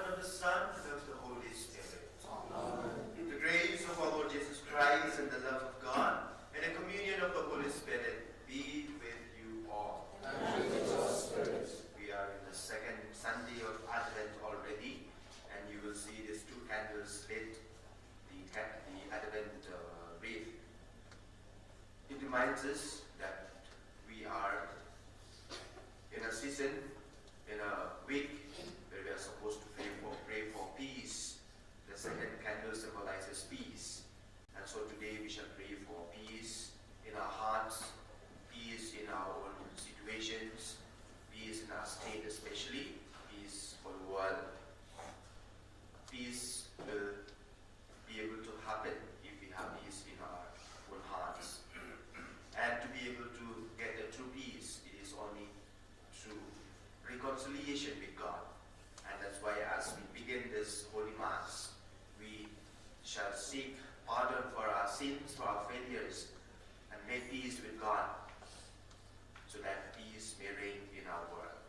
of the Son, and of the Holy Spirit. Amen. The grace of our Lord Jesus Christ and the love of God and the communion of the Holy Spirit be with you all. And with your spirit. We are in the second Sunday of Advent already, and you will see these two candles lit, the Advent wreath. It reminds us that we are in a season, in a week, where we are supposed to pray for peace. The second candle symbolizes peace. And so today we shall pray for peace in our hearts, peace in our own situations, peace in our state especially, peace for the world. Peace will be able to happen if we have peace in our own hearts. And to be able to get a true peace, it is only through reconciliation with God. And that's why as we begin this Holy Mass, we shall seek pardon for our sins, for our failures, and make peace with God, so that peace may reign in our world.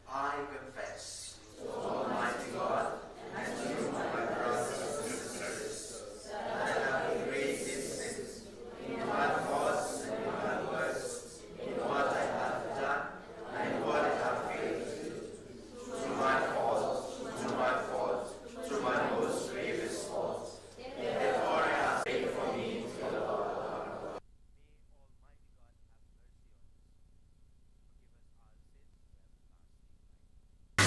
I confess to Almighty God and to you, my brothers and sisters, that I have great sins in my thoughts and in my words, in what I have done and what I have failed to do, through my fault, through my most grievous fault. Therefore I ask, pray for me to the Lord.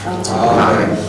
Amen.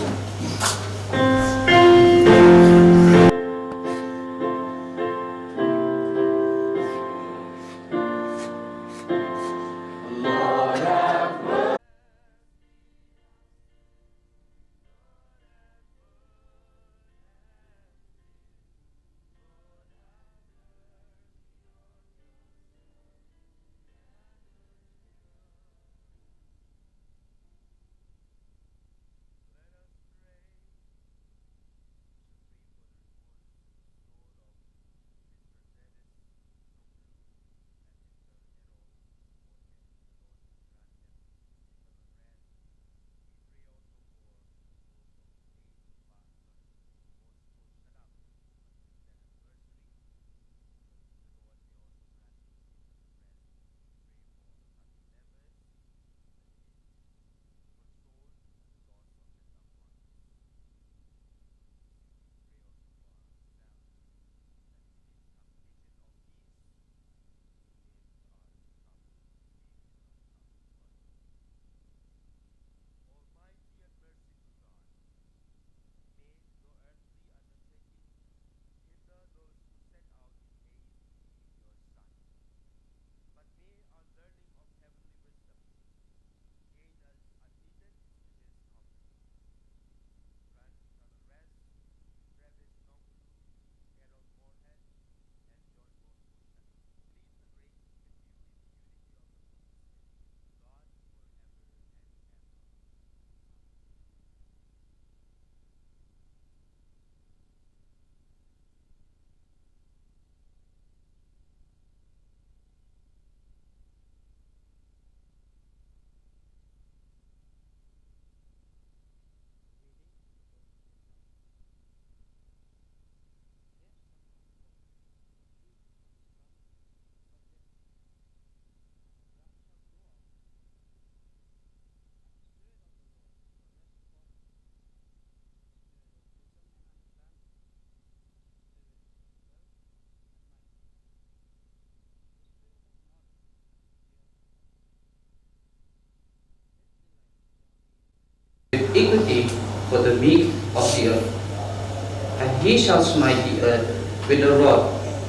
With equity for the meek of the earth, and he shall smite the earth with the rod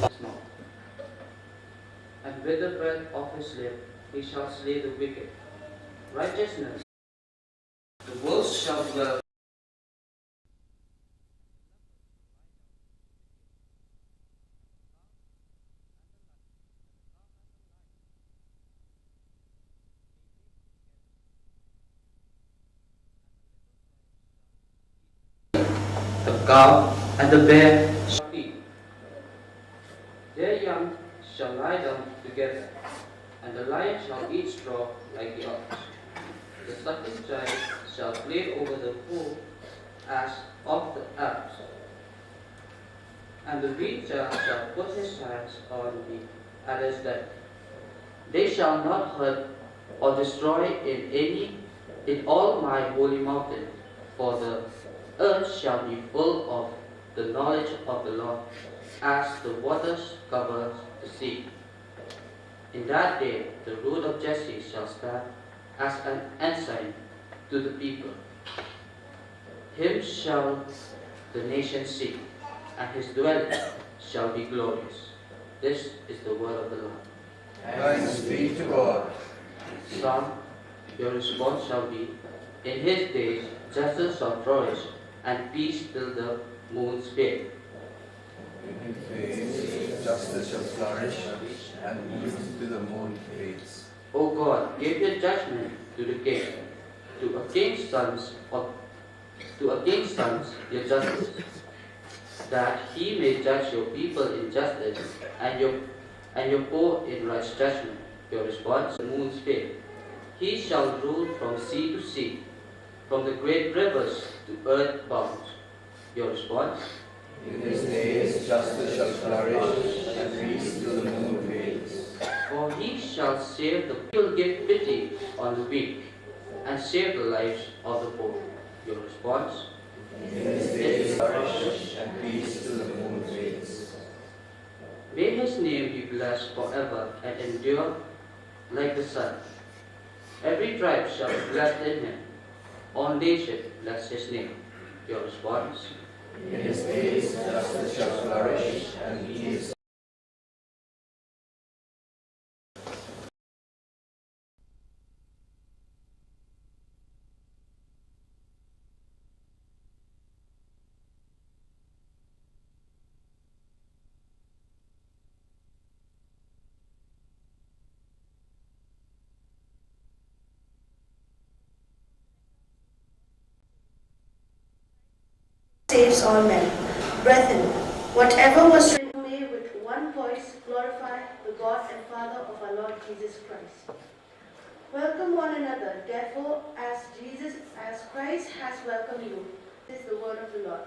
of his mouth, and with the breath of his lip he shall slay the wicked. Righteousness, the world shall dwell. The calf and the bear shall feed. Their young shall lie down together, and the lion shall eat straw like the ox. sucking child shall play over the hoe as of the apes, and the weak child shall put his hands on the adder's neck. They shall not hurt or destroy in all my holy mountain, for the earth shall be full of the knowledge of the Lord, as the waters cover the sea. In that day the root of Jesse shall stand as an ensign to the people. Him shall the nations seek, and his dwelling shall be glorious. This is the word of the Lord. Thanks be to God. Son, your response shall be, in his days justice shall flourish, and peace till the moon's fade. In faith, justice shall flourish, and peace to the moon fades. O God, give your judgment to the king, to a king's sons your justice, that he may judge your people in justice and your poor in right judgment. Your response, the moon's fade. He shall rule from sea to sea, from the great rivers to earth bounds. Your response, In his days justice shall flourish, and peace to the moon fades. for he shall save the people, give pity on the weak, and save the lives of the poor. Your response, In his days flourish, and peace to the moon fades. may his name be blessed forever and endure like the sun. Every tribe shall be blessed in him. All nations bless his name. Your response, In his days justice shall flourish, and peace. Saves all men. Brethren, whatever was written may with one voice glorify the God and Father of our Lord Jesus Christ. Welcome one another, therefore, as Christ has welcomed you. This is the word of the Lord.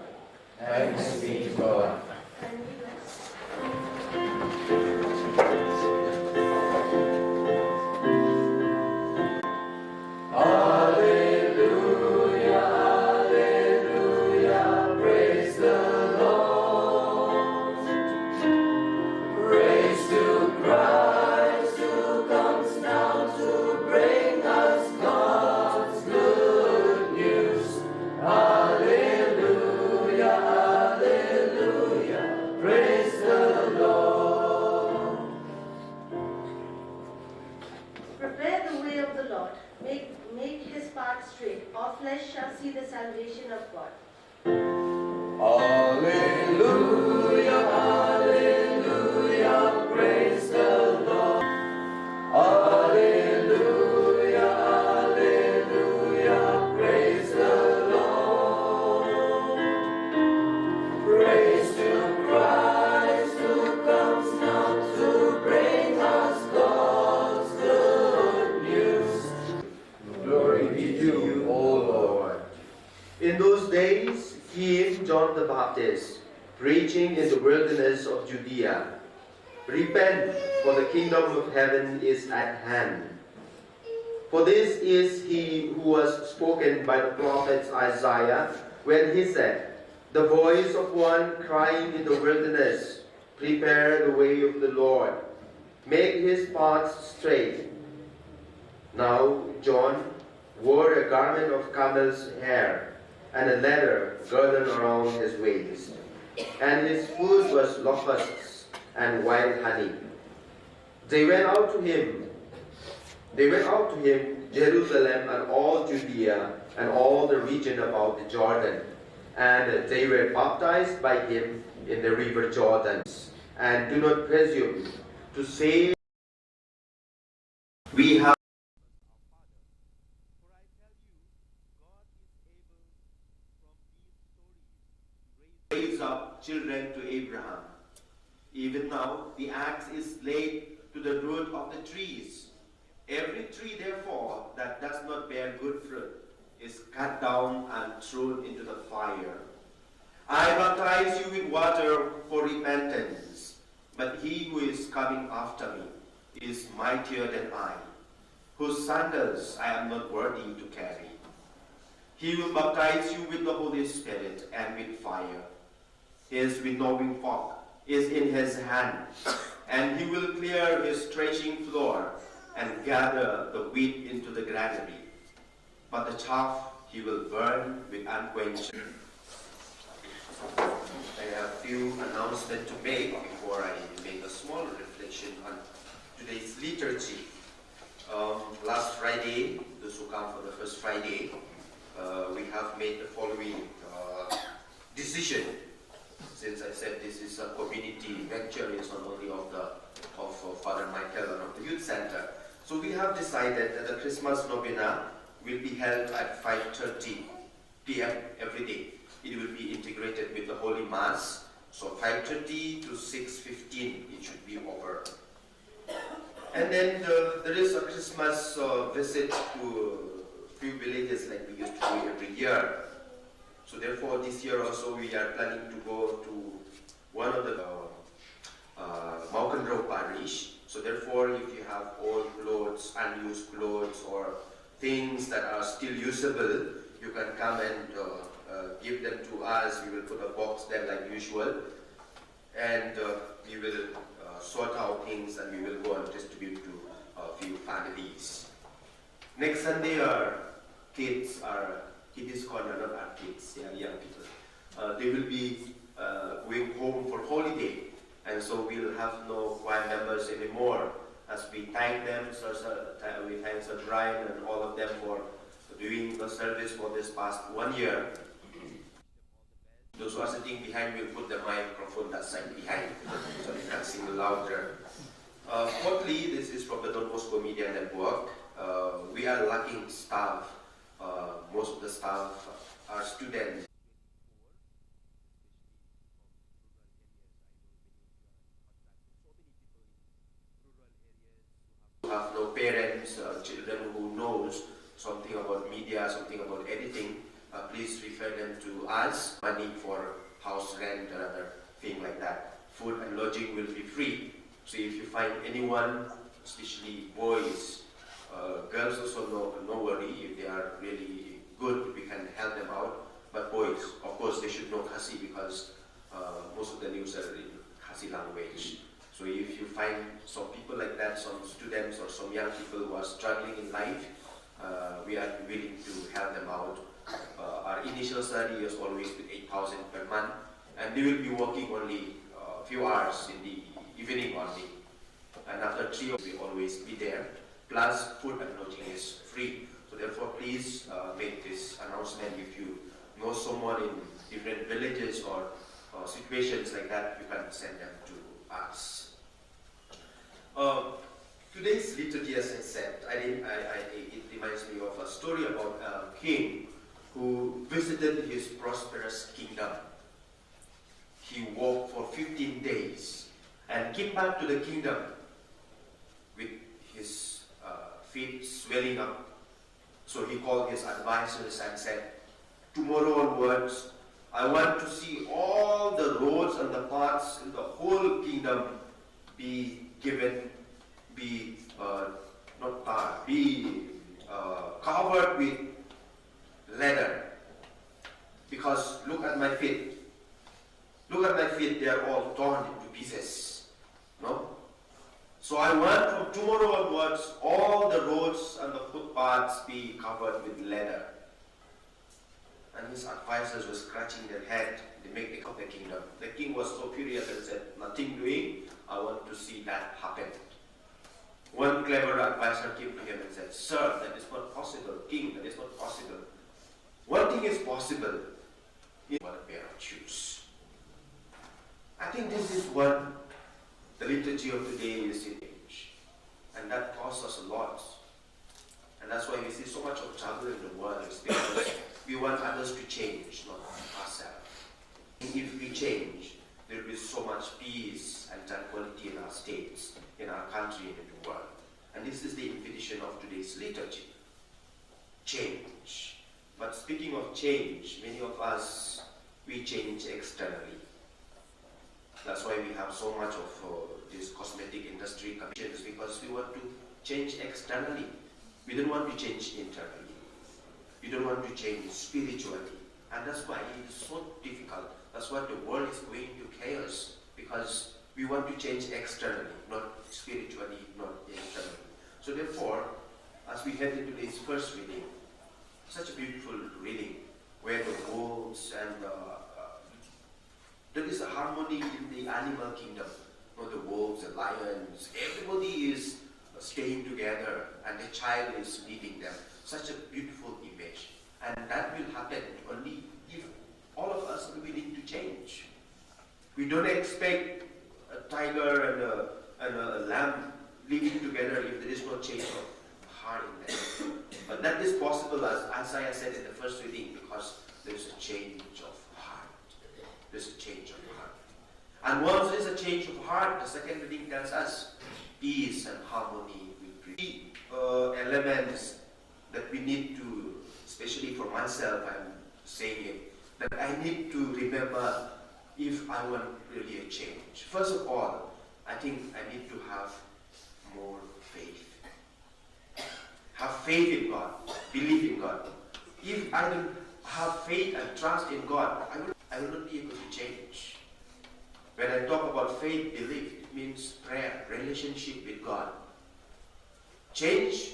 Thanks be to God. And be blessed. Prepare the way of the Lord. Make his path straight. All flesh shall see the salvation of God. Alleluia, alleluia, praise the Lord. Alleluia, alleluia, praise the Lord. Praise to Christ who comes now to bring us God's good news. Glory be to you, O Lord. In those days came John the Baptist, preaching in the wilderness of Judea, repent, for the kingdom of heaven is at hand. For this is he who was spoken by the prophet Isaiah, when he said, the voice of one crying in the wilderness, prepare the way of the Lord, make his paths straight. Now John wore a garment of camel's hair, and a leather girdle around his waist, and his food was locusts and wild honey. They went out to him, Jerusalem and all Judea and all the region about the Jordan, and they were baptized by him in the river Jordan. And do not presume to say, we have. Raise up children to Abraham. Even now the axe is laid to the root of the trees. Every tree, therefore, that does not bear good fruit is cut down and thrown into the fire. I baptize you with water for repentance, but he who is coming after me is mightier than I, whose sandals I am not worthy to carry. He will baptize you with the Holy Spirit and with fire. His winnowing fork is in his hand, and he will clear his threshing floor and gather the wheat into the granary. But the chaff he will burn with unquenched. I have a few announcements to make before I make a small reflection on today's liturgy. Last Friday, those who come for the first Friday, we have made the following decision. Since I said this is a community venture, it's not only of Father Michael and of the youth center. So we have decided that the Christmas novena will be held at 5:30 p.m. every day. It will be integrated with the Holy Mass. So 5:30 to 6:15 it should be over. And then there is a Christmas visit to a few villages like we used to do every year. So therefore this year also we are planning to go to one of the Maukandrau parish. So therefore if you have old clothes, unused clothes or things that are still usable, you can come and give them to us. We will put a box there like usual, and we will sort out things and we will go and distribute to a few families. Next Sunday our kids corner, not our kids, they are young people. They will be going home for holiday, and so we'll have no choir members anymore. As we thank them, we thank Sir Brian and all of them for doing the service for this past 1 year. Those who are sitting behind will put the microphone that side behind, so they can sing louder. Fourthly, this is from the Don Bosco Media Network. We are lacking staff. Most of the staff are students. Who have no parents, children who knows something about media, something about editing, please refer them to us. Money for house rent or other thing like that. Food and lodging will be free. So if you find anyone, especially boys, girls also no worry. If they are really good, we can help them out. But boys, of course, they should know Khasi because most of the news are in Khasi language. So if you find some people like that, some students or some young people who are struggling in life, we are willing to help them out. Our initial study is always with 8,000 per month, and they will be working only a few hours in the evening only. And after 3 hours, we will always be there. Plus, food and lodging is free. So therefore, please make this announcement. If you know someone in different villages or situations like that, you can send them to us. Today's liturgy, as I said, it reminds me of a story about a king who visited his prosperous kingdom. He walked for 15 days and came back to the kingdom with his feet swelling up. So he called his advisors and said, tomorrow onwards, I want to see all the roads and the paths in the whole kingdom be covered with leather. Because look at my feet. Look at my feet, they are all torn into pieces. No? So I want from tomorrow onwards, all the roads and the footpaths be covered with leather. And his advisors were scratching their head. They make the kingdom. The king was so furious and said, nothing doing, I want to see that happen. One clever advisor came to him and said, sir, that is not possible. King, that is not possible. One thing is possible. You want a pair of shoes. I think this is what the liturgy of today is in age. And that costs us a lot. And that's why we see so much of trouble in the world. It's because we want others to change, not ourselves. If we change, there will be so much peace and tranquility in our states, in our country, and in the world. And this is the invitation of today's liturgy. Change. But speaking of change, many of us, we change externally. That's why we have so much of this cosmetic industry commissions, because we want to change externally. We don't want to change internally. We don't want to change spiritually. And that's why it is so difficult. That's why the world is going to chaos, because we want to change externally, not spiritually, not internally. So therefore, as we head into this first reading, such a beautiful reading, where the wolves and there is a harmony in the animal kingdom. You know, the wolves, the lions, everybody is staying together, and the child is leading them. Such a beautiful image. And that will happen only if all of us are willing to change. We don't expect a tiger and a lamb living together if there is no change of heart in them. But that is possible, as Isaiah said in the first reading, because there is a change of heart. There's a change of heart. And once there is a change of heart, the second reading tells us peace and harmony will be elements that we need to, especially for myself, I'm saying it, that I need to remember if I want really a change. First of all, I think I need to have more faith. Have faith in God, believe in God. If I don't have faith and trust in God, I will not be able to change. When I talk about faith, belief, it means prayer, relationship with God. Change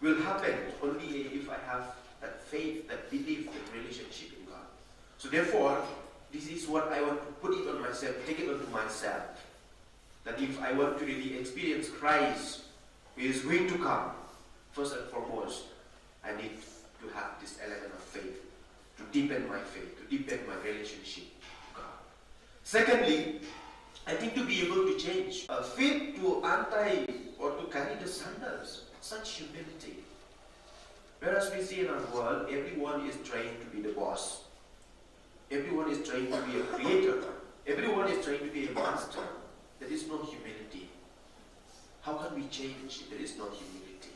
will happen only if I have that faith, that belief, that relationship in God. So therefore, this is what I want to put it on myself, take it onto myself. That if I want to really experience Christ, who is going to come, first and foremost, I need to have this element of faith, to deepen my faith, to deepen my relationship with God. Secondly, I think to be able to change, fit to untie or to carry the sandals, such humility. Whereas we see in our world, everyone is trying to be the boss. Everyone is trying to be a creator. Everyone is trying to be a master. There is no humility. How can we change if there is no humility?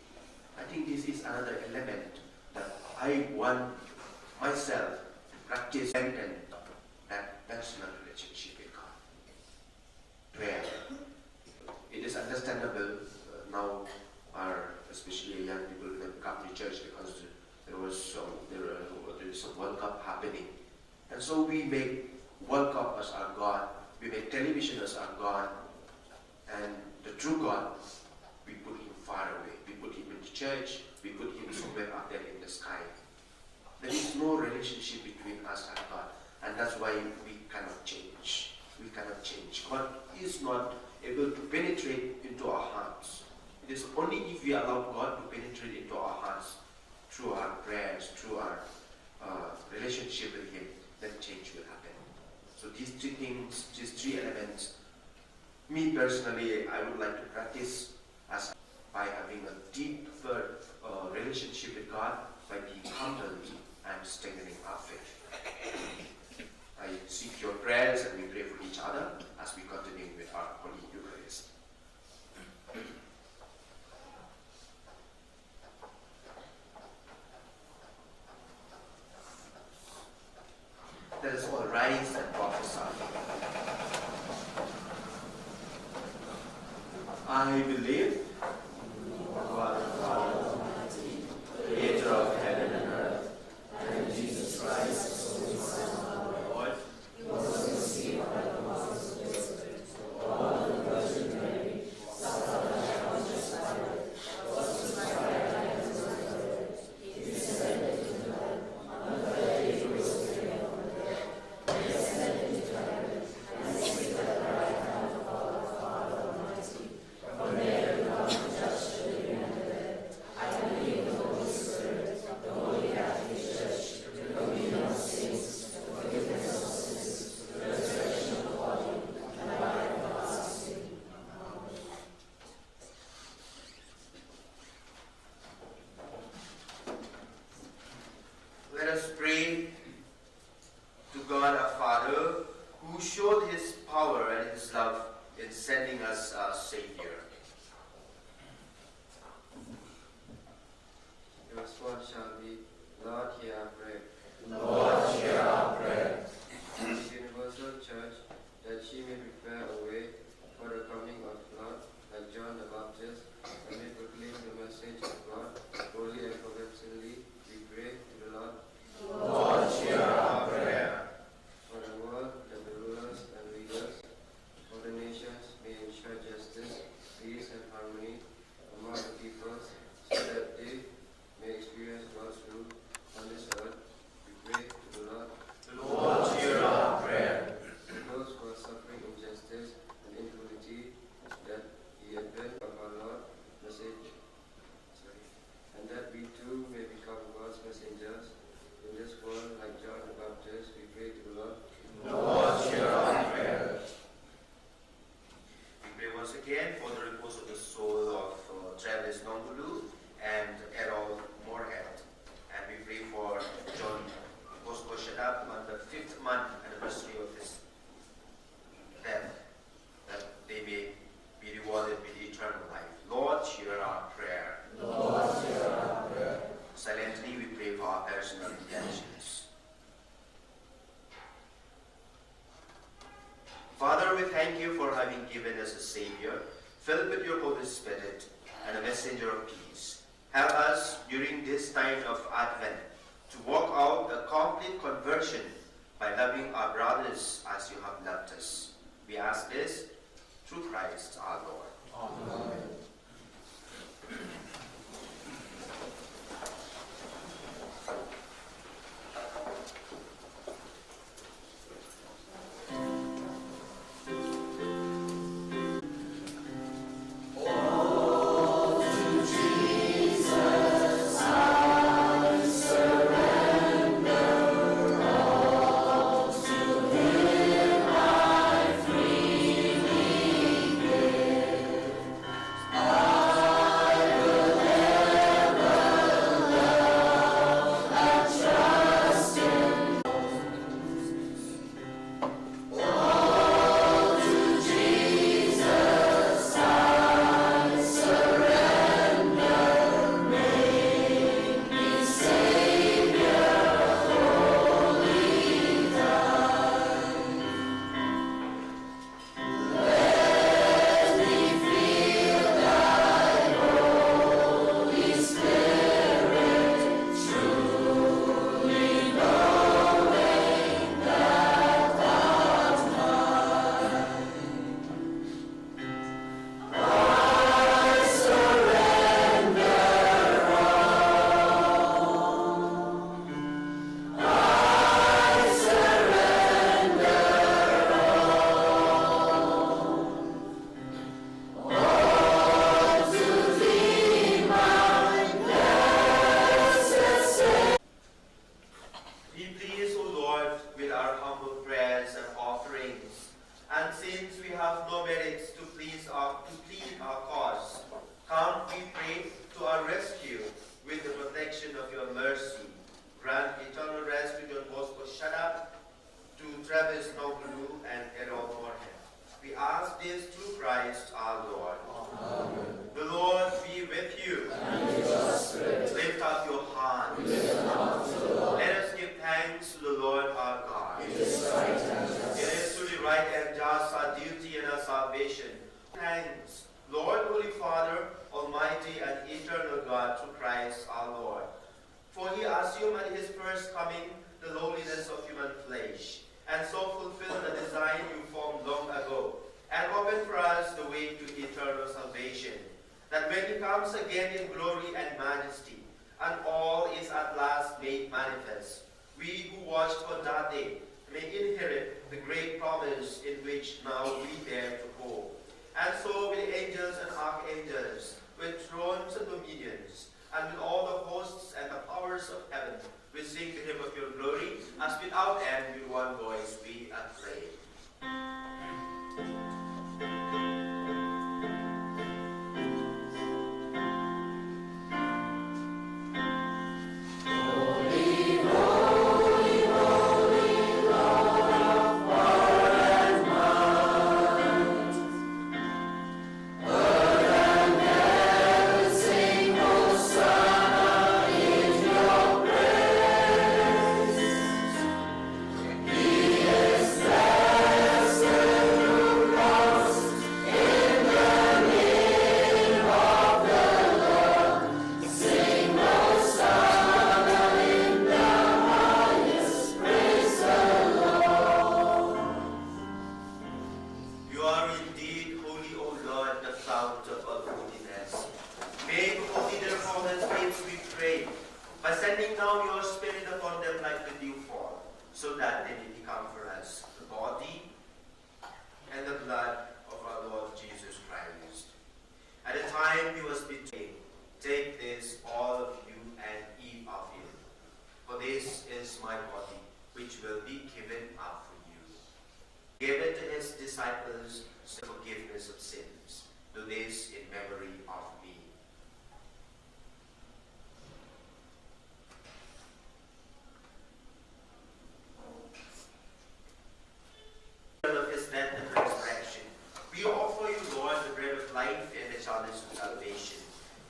I think this is another element that I want myself to practice and that personal relationship with God. Prayer. It is understandable now, especially young people who have come to church, because there is a World Cup happening. And so we make World Cup as our God. We make television as our God. And the true God, we put him far away. We put him in the church. We put him somewhere up there in the sky. There is no relationship between us and God. And that's why we cannot change. We cannot change. God is not able to penetrate into our hearts. It is only if we allow God to penetrate into our hearts through our prayers, through our relationship with him, that change will happen. So these three things, these three elements, me personally, I would like to practice by having a deeper relationship with God, by being humble and strengthening our faith. I seek your prayers and we pray for each other as we continue with our Holy Eucharist. Let us all rise and prophesy. I believe God the Father Almighty, creator of heaven and earth, and Jesus Christ, His Son, our Lord, who was conceived by the Holy Spirit, born of the Virgin Mary, suffered under Pontius Pilate, was crucified and resurrected. He descended into heaven. On the third day he rose again from the dead. He ascended into heaven and is seated at the right hand of God the Father Almighty. From there rational intentions. Father, we thank you for having given us a Savior, filled with your Holy Spirit, and a messenger of peace. Help us during this time of Advent to walk out a complete conversion by loving our brothers as you have loved us. We ask this through Christ our Lord. Amen.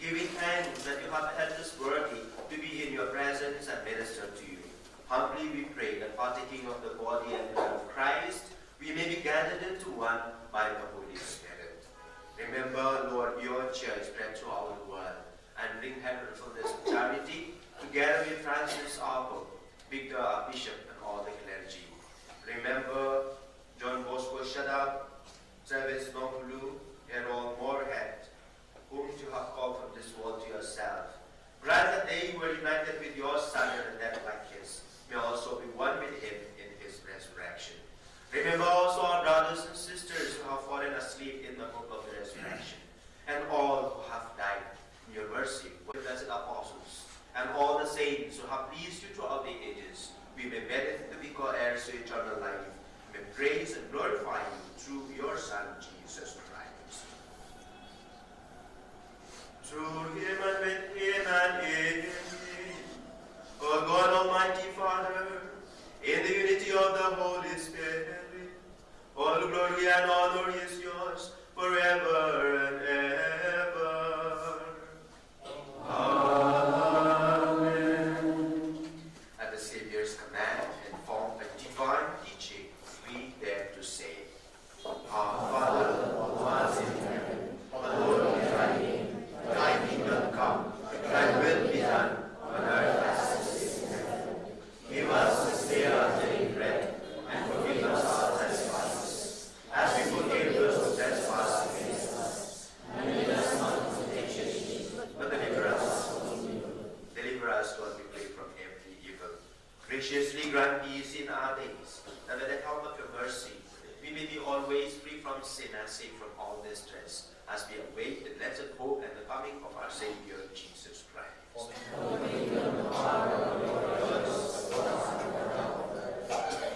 Giving thanks that you have helped us worthy to be in your presence and minister to Humbly we pray that partaking of the body and blood of Christ, we may be gathered into one by the Holy Spirit. Remember, Lord, your church spread throughout the world, and bring heaven fullness of charity, together with Francis our Pope, Victor our Bishop, and all the clergy. Remember John Bosco Shada, Travis Nonglu, and all Moorhead, whom you have called from this world to yourself. Grant that they who were united with your Son in a death like his may also be one with him in his resurrection. Remember also our brothers and sisters who have fallen asleep in the hope of the resurrection, and all who have died in your mercy, with blessed apostles, and all the saints who have pleased you throughout the ages. We may merit to be co-heirs to eternal life. We may praise and glorify you through your Son, Jesus Christ. Through him and with him and in him, O God Almighty Father, in the unity of the Holy Spirit, all glory and honor is yours forever and ever. Amen. At the Savior's command and form of divine teaching, we dare to say, Our Father, who art in heaven, hallowed be thy name. Thy kingdom come, thy will be done, on earth as it is in heaven. Give us this day our daily bread, and forgive us our trespasses, as we forgive those who trespass against us. And lead us not into temptation, but deliver us from evil. Deliver us, Lord, we pray, from every evil. Graciously grant peace in our days, that by the help of your mercy, we may be always free from sin and safe from all distress, as we await the blessed hope and the coming of our Savior, Jesus Christ.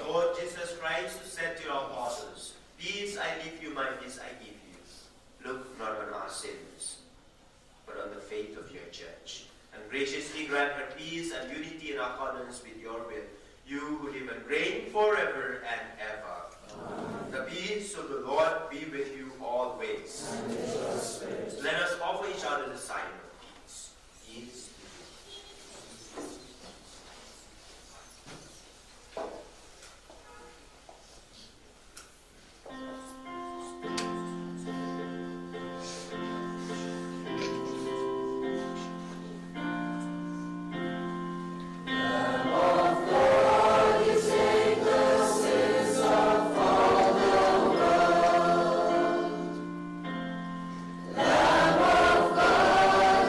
Lord Jesus Christ, who said to your apostles, Peace I leave you, my peace I give you. Look not on our sins, but on the faith of your church, and graciously grant her peace and unity in accordance with your will, you who live and reign forever and ever. Amen. The peace of the Lord be with you always. Let us offer each other the sign of peace. Peace. Lamb of God,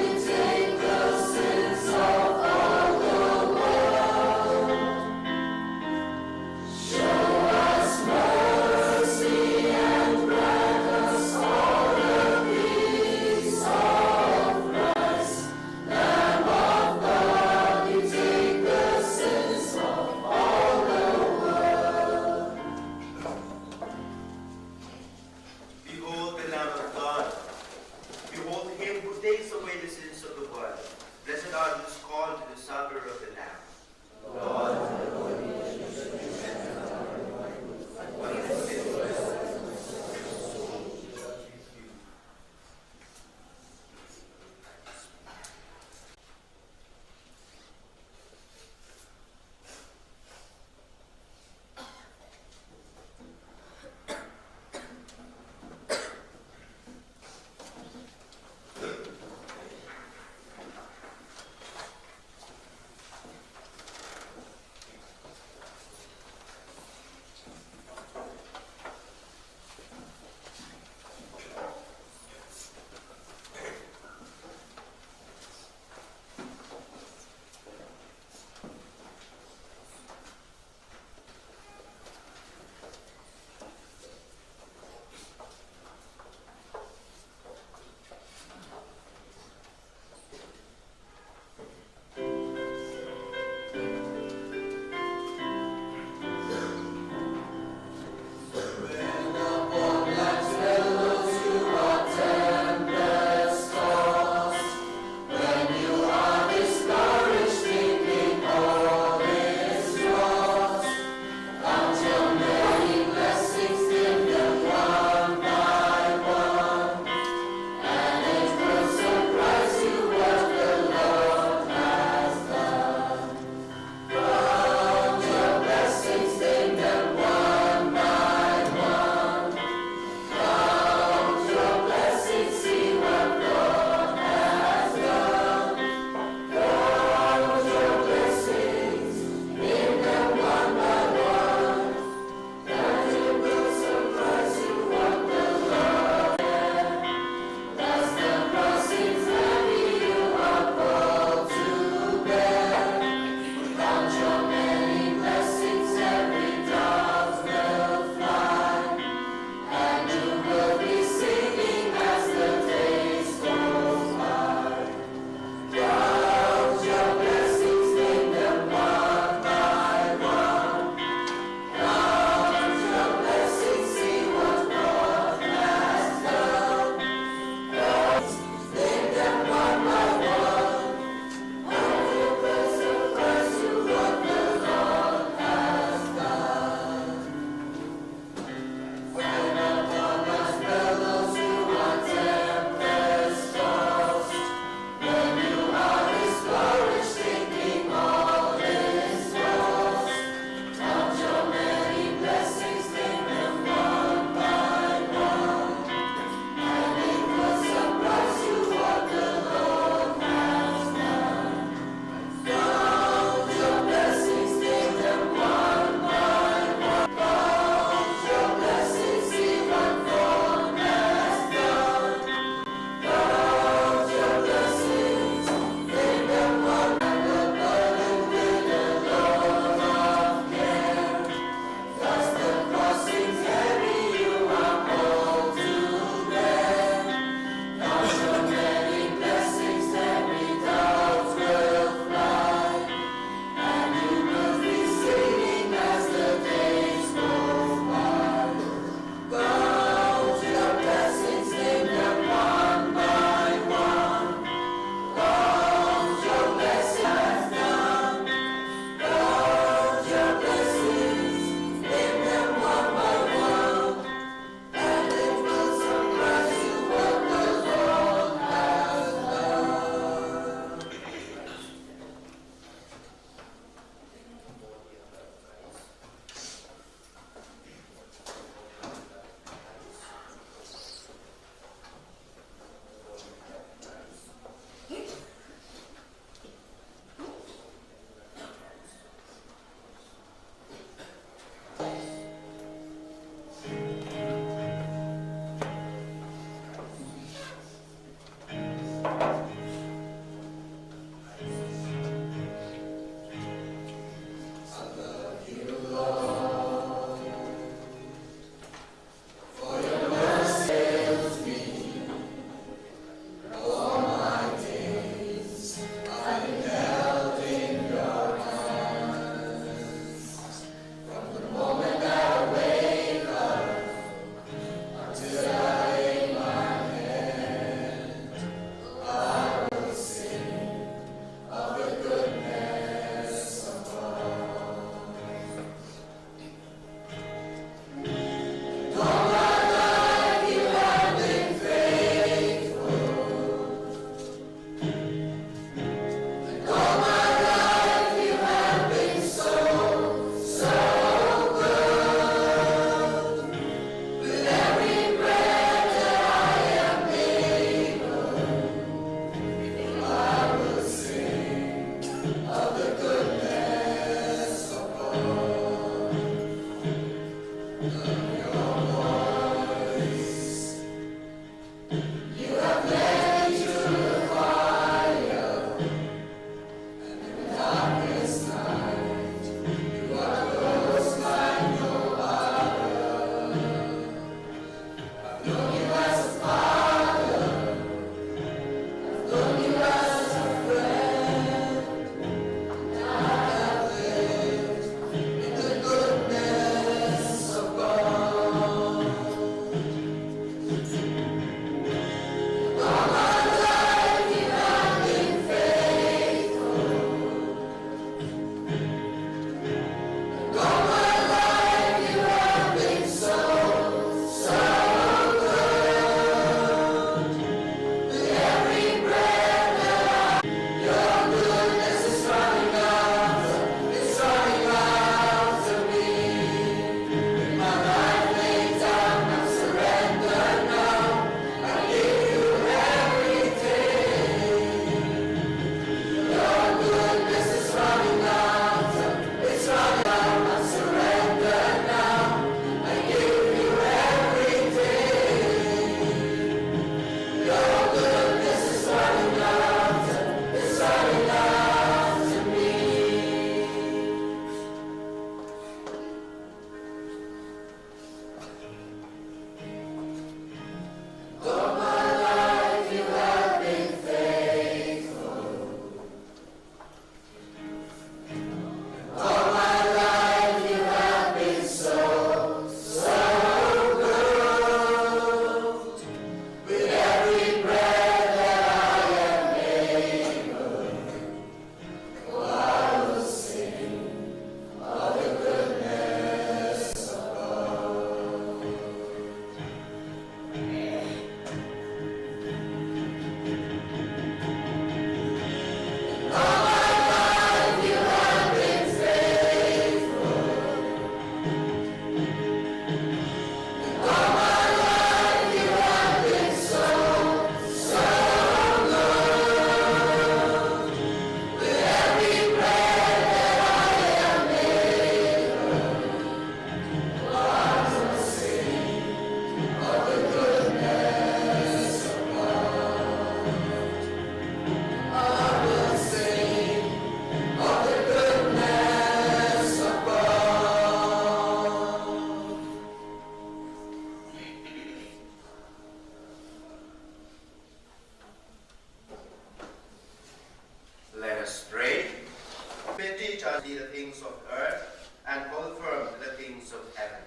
the things of earth, and hold firm to the things of heaven.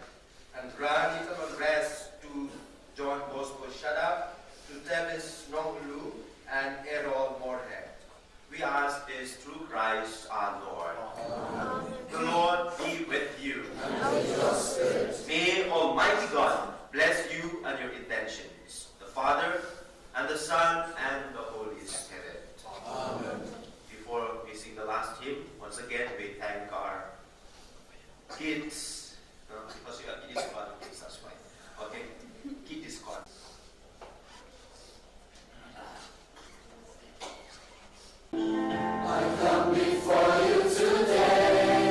And grant eternal rest to John Bosco Shada, to Davis Nonglu, and Errol Moorhead. We ask this through Christ our Lord. Amen. The Lord be with you. And with your spirit. May Almighty God bless you and your intentions, the Father, and the Son, and the Holy Spirit. Amen. Before we sing the last hymn, once again we thank our kids. Because you are kids, that's why. Okay, kid is called. I come before you today.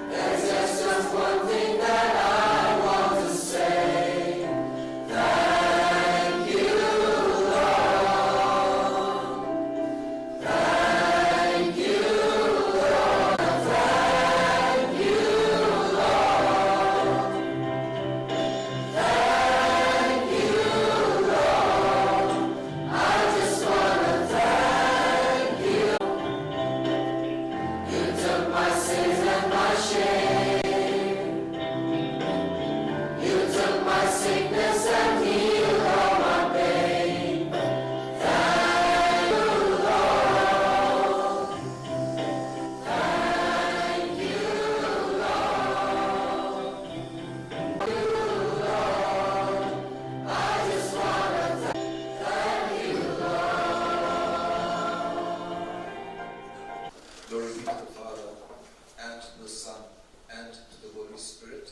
There's just one thing that I want to say. Thank you, Lord. Thank you, Lord. Thank you, Lord. Thank you, Lord. I just want to thank you. You took my sins and my shame. You took my sickness and healed all my pain. Thank you, Lord. Thank you, Lord. Thank you, Lord. I just want to thank you, Lord. Glory be to the Father, and to the Son, and to the Holy Spirit,